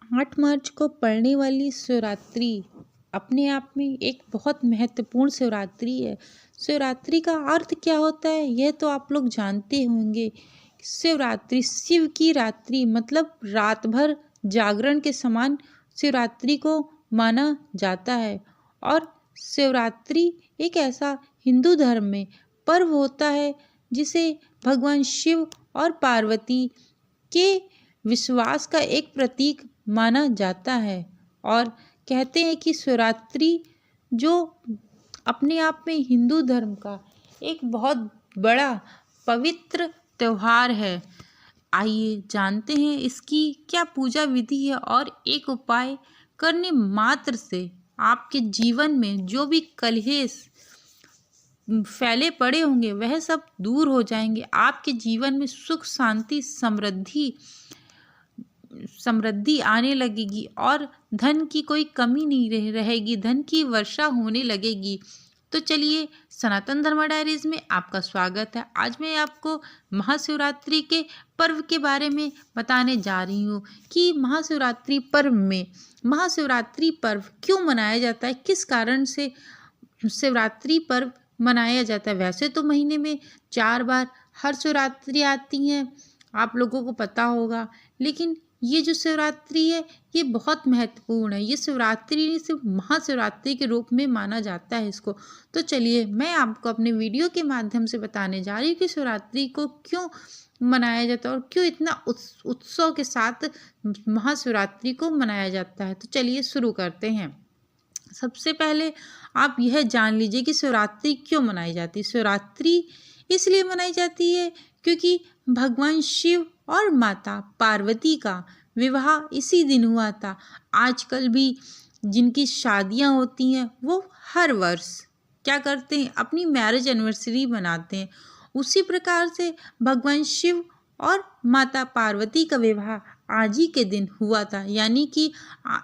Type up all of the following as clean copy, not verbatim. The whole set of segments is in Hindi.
8 मार्च को पड़ने वाली शिवरात्रि अपने आप में एक बहुत महत्वपूर्ण शिवरात्रि है। शिवरात्रि का अर्थ क्या होता है यह तो आप लोग जानते होंगे। शिवरात्रि शिव की रात्रि मतलब रात भर जागरण के समान शिवरात्रि को माना जाता है। और शिवरात्रि एक ऐसा हिंदू धर्म में पर्व होता है जिसे भगवान शिव और पार्वती के विश्वास का एक प्रतीक माना जाता है। और कहते हैं कि शिवरात्रि जो अपने आप में हिंदू धर्म का एक बहुत बड़ा पवित्र त्यौहार है। आइए जानते हैं इसकी क्या पूजा विधि है और एक उपाय करने मात्र से आपके जीवन में जो भी कलेश फैले पड़े होंगे वह सब दूर हो जाएंगे। आपके जीवन में सुख शांति समृद्धि आने लगेगी और धन की कोई कमी नहीं रहेगी, धन की वर्षा होने लगेगी। तो चलिए, सनातन धर्म डायरीज में आपका स्वागत है। आज मैं आपको महाशिवरात्रि के पर्व के बारे में बताने जा रही हूँ कि महाशिवरात्रि पर्व में महाशिवरात्रि पर्व क्यों मनाया जाता है, किस कारण से शिवरात्रि पर्व मनाया जाता है। वैसे तो महीने में 4 बार हर शिवरात्रि आती हैं, आप लोगों को पता होगा, लेकिन ये जो शिवरात्रि है ये बहुत महत्वपूर्ण है। ये शिवरात्रि सिर्फ महाशिवरात्रि के रूप में माना जाता है इसको। तो चलिए, मैं आपको अपने वीडियो के माध्यम से बताने जा रही हूँ कि शिवरात्रि को क्यों मनाया जाता है और क्यों इतना उत्सव के साथ महाशिवरात्रि को मनाया जाता है। तो चलिए शुरू करते हैं। सबसे पहले आप यह जान लीजिए कि शिवरात्रि क्यों मनाई जाती है। शिवरात्रि इसलिए मनाई जाती है क्योंकि भगवान शिव और माता पार्वती का विवाह इसी दिन हुआ था। आजकल भी जिनकी शादियां होती हैं वो हर वर्ष क्या करते हैं, अपनी मैरिज एनिवर्सरी मनाते हैं। उसी प्रकार से भगवान शिव और माता पार्वती का विवाह आज ही के दिन हुआ था, यानी कि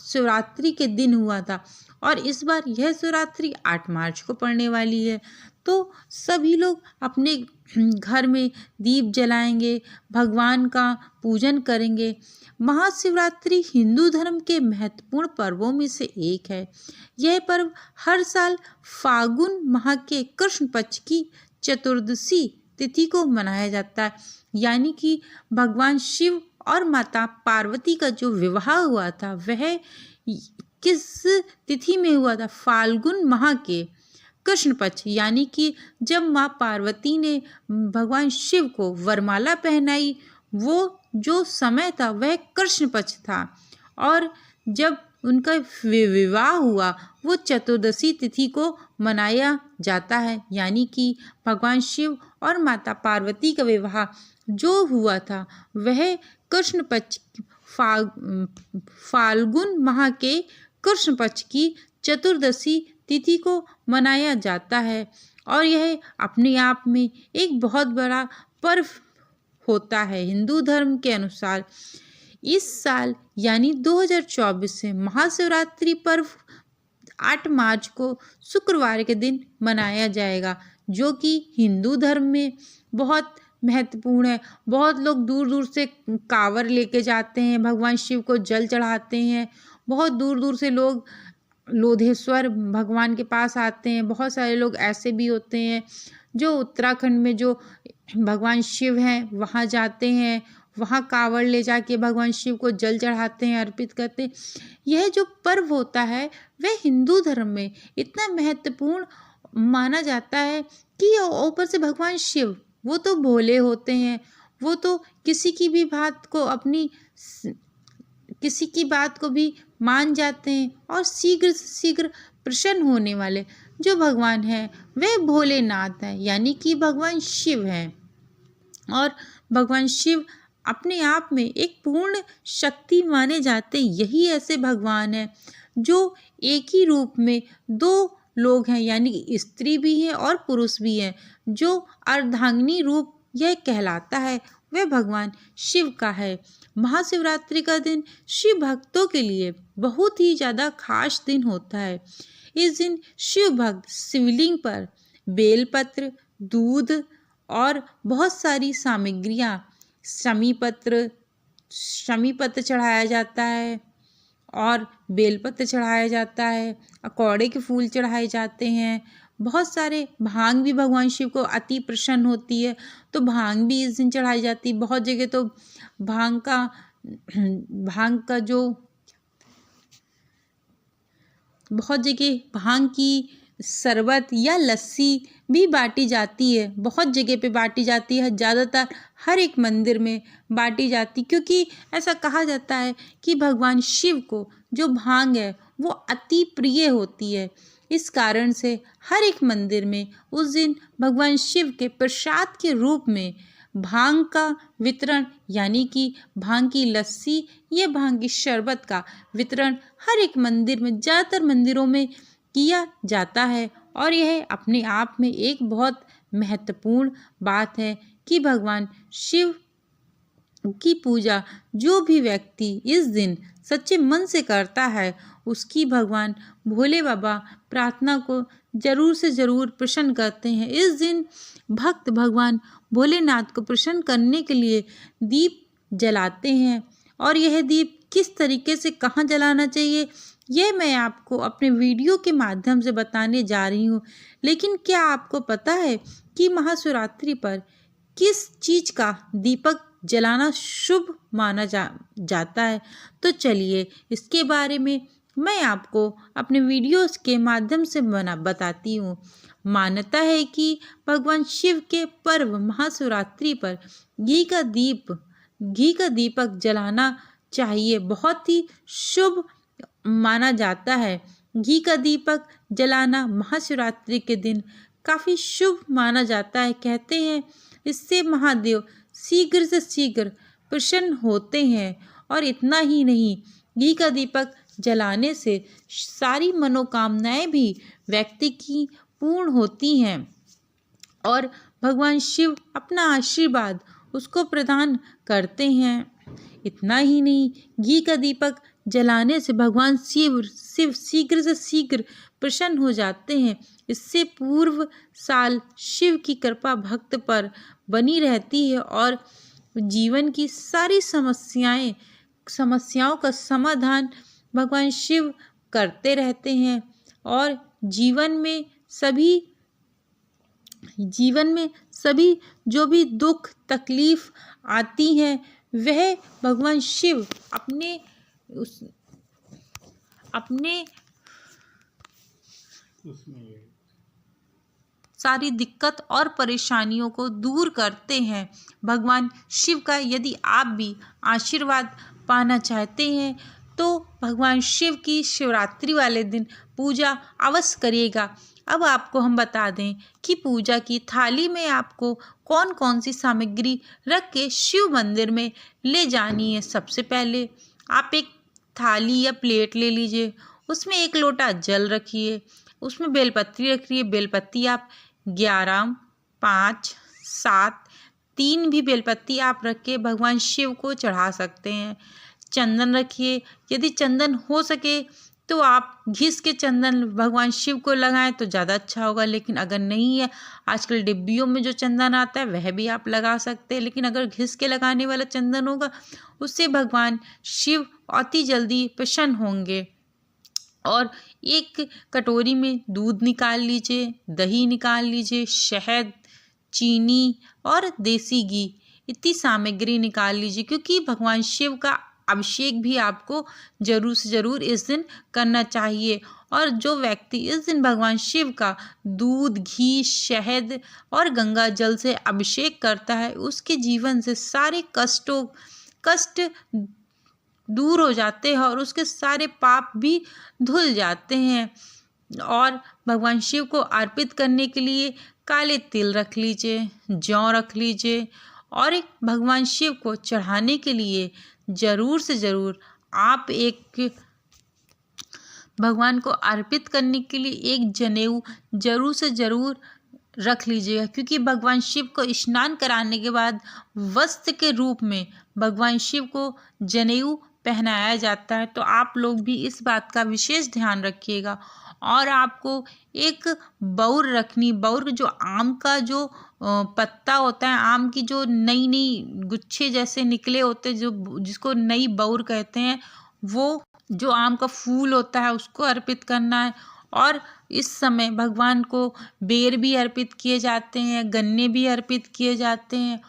शिवरात्रि के दिन हुआ था। और इस बार यह शिवरात्रि 8 मार्च को पड़ने वाली है। तो सभी लोग अपने घर में दीप जलाएंगे, भगवान का पूजन करेंगे। महाशिवरात्रि हिंदू धर्म के महत्वपूर्ण पर्वों में से एक है। यह पर्व हर साल फाल्गुन माह के कृष्ण पक्ष की चतुर्दशी तिथि को मनाया जाता है, यानी कि भगवान शिव और माता पार्वती का जो विवाह हुआ था वह किस तिथि में हुआ था, फाल्गुन माह के कृष्ण पक्ष, यानी कि जब माँ पार्वती ने भगवान शिव को वरमाला पहनाई वो जो समय था वह कृष्ण पक्ष था। और जब उनका विवाह हुआ वो चतुर्दशी तिथि को मनाया जाता है, यानी कि भगवान शिव और माता पार्वती का विवाह जो हुआ था वह कृष्ण पक्ष फाल्गुन माह के कृष्ण पक्ष की चतुर्दशी तिथि को मनाया जाता है। और यह अपने आप में एक बहुत बड़ा पर्व होता है हिंदू धर्म के अनुसार। इस साल यानी 2024 से महाशिवरात्रि पर्व 8 मार्च को शुक्रवार के दिन मनाया जाएगा, जो कि हिंदू धर्म में बहुत महत्वपूर्ण है। बहुत लोग दूर दूर से कांवर लेके जाते हैं, भगवान शिव को जल चढ़ाते हैं। बहुत दूर दूर से लोग लोधेश्वर भगवान के पास आते हैं। बहुत सारे लोग ऐसे भी होते हैं जो उत्तराखंड में जो भगवान शिव हैं वहाँ जाते हैं, वहाँ कांवड़ ले जाके भगवान शिव को जल चढ़ाते हैं, अर्पित करते हैं। यह जो पर्व होता है वह हिंदू धर्म में इतना महत्वपूर्ण माना जाता है कि ऊपर से भगवान शिव वो तो भोले होते हैं, वो तो किसी की बात को भी मान जाते हैं। और शीघ्र से शीघ्र प्रसन्न होने वाले जो भगवान हैं वे भोलेनाथ हैं, यानी कि भगवान शिव हैं। और भगवान शिव अपने आप में एक पूर्ण शक्ति माने जाते हैं। यही ऐसे भगवान हैं जो एक ही रूप में 2 लोग हैं, यानी कि स्त्री भी हैं और पुरुष भी हैं। जो अर्धांगिनी रूप यह कहलाता है वह भगवान शिव का है। महाशिवरात्रि का दिन शिव भक्तों के लिए बहुत ही ज़्यादा खास दिन होता है। इस दिन शिव भक्त शिवलिंग पर बेलपत्र, दूध और बहुत सारी सामग्रियाँ शमी पत्र चढ़ाया जाता है। और बेलपत्र चढ़ाया जाता है, अकौड़े के फूल चढ़ाए जाते हैं। बहुत सारे भांग भी भगवान शिव को अति प्रसन्न होती है, तो भांग भी इस दिन चढ़ाई जाती है। बहुत जगह तो भांग का जो बहुत जगह भांग की शरबत या लस्सी भी बांटी जाती है। बहुत जगह पे बांटी जाती है, ज़्यादातर हर एक मंदिर में बांटी जाती, क्योंकि ऐसा कहा जाता है कि भगवान शिव को जो भांग है वो अति प्रिय होती है। इस कारण से हर एक मंदिर में उस दिन भगवान शिव के प्रसाद के रूप में भांग का वितरण, यानी कि भांग की लस्सी या भांग की शरबत का वितरण हर एक मंदिर में, ज़्यादातर मंदिरों में किया जाता है। और यह अपने आप में एक बहुत महत्वपूर्ण बात है कि भगवान शिव की पूजा जो भी व्यक्ति इस दिन सच्चे मन से करता है, उसकी भगवान भोले बाबा प्रार्थना को जरूर से ज़रूर प्रसन्न करते हैं। इस दिन भक्त भगवान भोलेनाथ को प्रसन्न करने के लिए दीप जलाते हैं, और यह दीप किस तरीके से कहाँ जलाना चाहिए यह मैं आपको अपने वीडियो के माध्यम से बताने जा रही हूँ। लेकिन क्या आपको पता है कि महाशिवरात्रि पर किस चीज़ का दीपक जलाना शुभ माना जाता है? तो चलिए इसके बारे में मैं आपको अपने वीडियोस के माध्यम से बताती हूँ। मान्यता है कि भगवान शिव के पर्व महाशिवरात्रि पर घी का दीपक जलाना चाहिए, बहुत ही शुभ माना जाता है। घी का दीपक जलाना महाशिवरात्रि के दिन काफ़ी शुभ माना जाता है। कहते हैं इससे महादेव शीघ्र से शीघ्र प्रसन्न होते हैं। और इतना ही नहीं, घी का दीपक जलाने से सारी मनोकामनाएं भी व्यक्ति की पूर्ण होती हैं और भगवान शिव अपना आशीर्वाद उसको प्रदान करते हैं। इतना ही नहीं, घी का दीपक जलाने से भगवान शिव शीघ्र से शीघ्र प्रसन्न हो जाते हैं। इससे पूर्व साल शिव की कृपा भक्त पर बनी रहती है और जीवन की सारी समस्याओं का समाधान भगवान शिव करते रहते हैं। और जीवन में सभी जो भी दुख तकलीफ आती हैं, वह भगवान शिव अपने सारी दिक्कत और परेशानियों को दूर करते हैं। भगवान शिव का यदि आप भी आशीर्वाद पाना चाहते हैं तो भगवान शिव की शिवरात्रि वाले दिन पूजा अवश्य करिएगा। अब आपको हम बता दें कि पूजा की थाली में आपको कौन कौन सी सामग्री रख के शिव मंदिर में ले जानी है। सबसे पहले आप एक थाली या प्लेट ले लीजिए, उसमें 1 लोटा जल रखिए, उसमें बेलपत्री रखिए। बेलपत्ती आप 11, 5, 7, 3 भी बेलपत्ती आप रख के भगवान शिव को चढ़ा सकते हैं। चंदन रखिए, यदि चंदन हो सके तो आप घिस के चंदन भगवान शिव को लगाएं तो ज़्यादा अच्छा होगा। लेकिन अगर नहीं है, आजकल डिब्बियों में जो चंदन आता है वह भी आप लगा सकते हैं। लेकिन अगर घिस के लगाने वाला चंदन होगा, उससे भगवान शिव अति जल्दी प्रसन्न होंगे। और एक कटोरी में दूध निकाल लीजिए, दही निकाल लीजिए, शहद, चीनी और देसी घी, इतनी सामग्री निकाल लीजिए, क्योंकि भगवान शिव का अभिषेक भी आपको जरूर से ज़रूर इस दिन करना चाहिए। और जो व्यक्ति इस दिन भगवान शिव का दूध, घी, शहद और गंगा जल से अभिषेक करता है, उसके जीवन से सारे कष्ट दूर हो जाते हैं और उसके सारे पाप भी धुल जाते हैं। और भगवान शिव को अर्पित करने के लिए काले तिल रख लीजिए, जौ रख लीजिए। और एक भगवान शिव को चढ़ाने के लिए ज़रूर से ज़रूर आप भगवान को अर्पित करने के लिए एक जनेऊ ज़रूर से ज़रूर रख लीजिएगा, क्योंकि भगवान शिव को स्नान कराने के बाद वस्त्र के रूप में भगवान शिव को जनेऊ पहनाया जाता है। तो आप लोग भी इस बात का विशेष ध्यान रखिएगा। और आपको एक बौर रखनी, बौर जो आम का जो पत्ता होता है, आम की जो नई गुच्छे जैसे निकले होते, जो जिसको नई बौर कहते हैं, वो जो आम का फूल होता है उसको अर्पित करना है। और इस समय भगवान को बेर भी अर्पित किए जाते हैं, गन्ने भी अर्पित किए जाते हैं।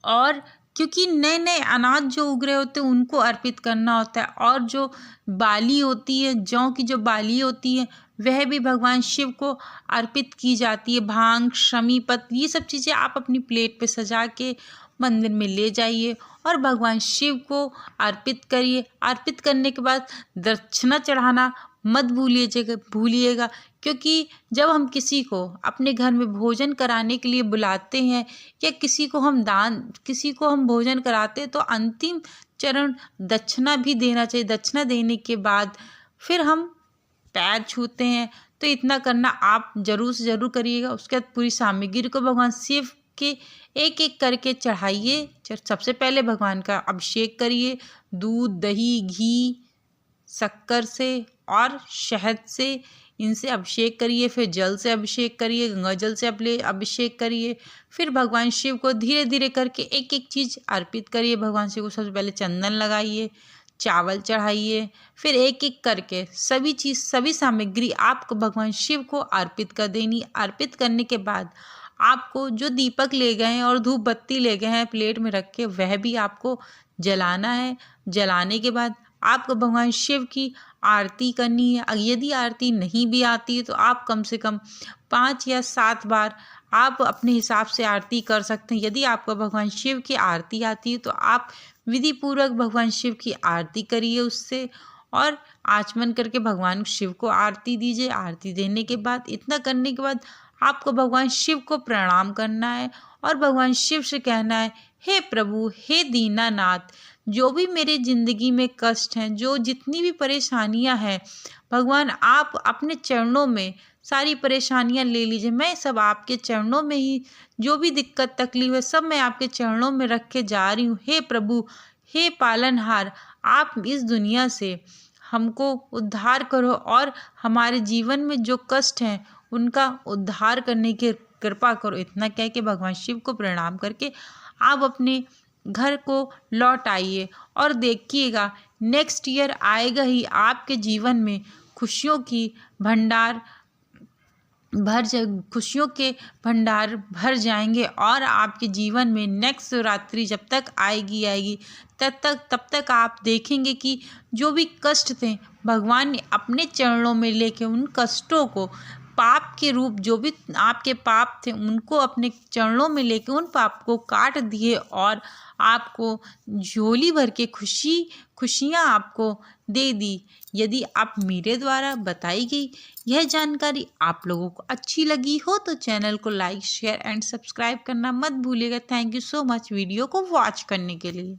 और क्योंकि नए नए अनाज जो उग रहे होते हैं उनको अर्पित करना होता है। और जो बाली होती है, जौ की जो बाली होती है, वह भी भगवान शिव को अर्पित की जाती है। भांग, शमी पत्र, ये सब चीज़ें आप अपनी प्लेट पे सजा के मंदिर में ले जाइए और भगवान शिव को अर्पित करिए। अर्पित करने के बाद दक्षिणा चढ़ाना मत भूलिएगा, क्योंकि जब हम किसी को अपने घर में भोजन कराने के लिए बुलाते हैं या किसी को हम भोजन कराते हैं तो अंतिम चरण दक्षिणा भी देना चाहिए। दक्षिणा देने के बाद फिर हम पैर छूते हैं। तो इतना करना आप जरूर से ज़रूर करिएगा। उसके बाद पूरी सामग्री को भगवान शिव के एक एक करके चढ़ाइए। सबसे पहले भगवान का अभिषेक करिए, दूध, दही, घी, शक्कर से और शहद से, इनसे अभिषेक करिए। फिर जल से अभिषेक करिए, गंगा जल से अभिषेक करिए। फिर भगवान शिव को धीरे धीरे करके एक एक चीज़ अर्पित करिए। भगवान शिव को सबसे पहले चंदन लगाइए, चावल चढ़ाइए, फिर एक एक करके सभी सामग्री आपको भगवान शिव को अर्पित कर देनी। अर्पित करने के बाद आपको जो दीपक ले गए हैं और धूप बत्ती ले गए हैं प्लेट में रख के, वह भी आपको जलाना है। जलाने के बाद आपको भगवान शिव की आरती करनी है। यदि आरती नहीं भी आती है तो आप कम से कम 5 या 7 बार आप अपने हिसाब से आरती कर सकते हैं। यदि आपको भगवान शिव की आरती आती है तो आप विधि पूर्वक भगवान शिव की आरती करिए उससे, और आचमन करके भगवान शिव को आरती दीजिए। आरती देने के बाद, इतना करने के बाद आपको भगवान शिव को प्रणाम करना है और भगवान शिव से कहना है, हे प्रभु, हे दीनानाथ, जो भी मेरे ज़िंदगी में कष्ट हैं, जो जितनी भी परेशानियां हैं, भगवान आप अपने चरणों में सारी परेशानियां ले लीजिए। मैं सब आपके चरणों में ही, जो भी दिक्कत तकलीफ है सब मैं आपके चरणों में रख के जा रही हूँ। हे प्रभु, हे पालनहार, आप इस दुनिया से हमको उद्धार करो और हमारे जीवन में जो कष्ट हैं उनका उद्धार करने की कृपा करो। इतना कह के भगवान शिव को प्रणाम करके आप अपने घर को लौट आइए और देखिएगा नेक्स्ट ईयर आएगा ही आपके जीवन में खुशियों के भंडार भर जाएंगे। और आपके जीवन में नेक्स्ट शिवरात्रि जब तक आएगी तब तक आप देखेंगे कि जो भी कष्ट थे भगवान ने अपने चरणों में लेके उन कष्टों को, पाप के रूप जो भी आपके पाप थे उनको अपने चरणों में लेके उन पाप को काट दिए और आपको झोली भर के खुशियाँ आपको दे दी। यदि आप मेरे द्वारा बताई गई यह जानकारी आप लोगों को अच्छी लगी हो तो चैनल को लाइक, शेयर एंड सब्सक्राइब करना मत भूलिएगा। Thank you so much video को वॉच करने के लिए।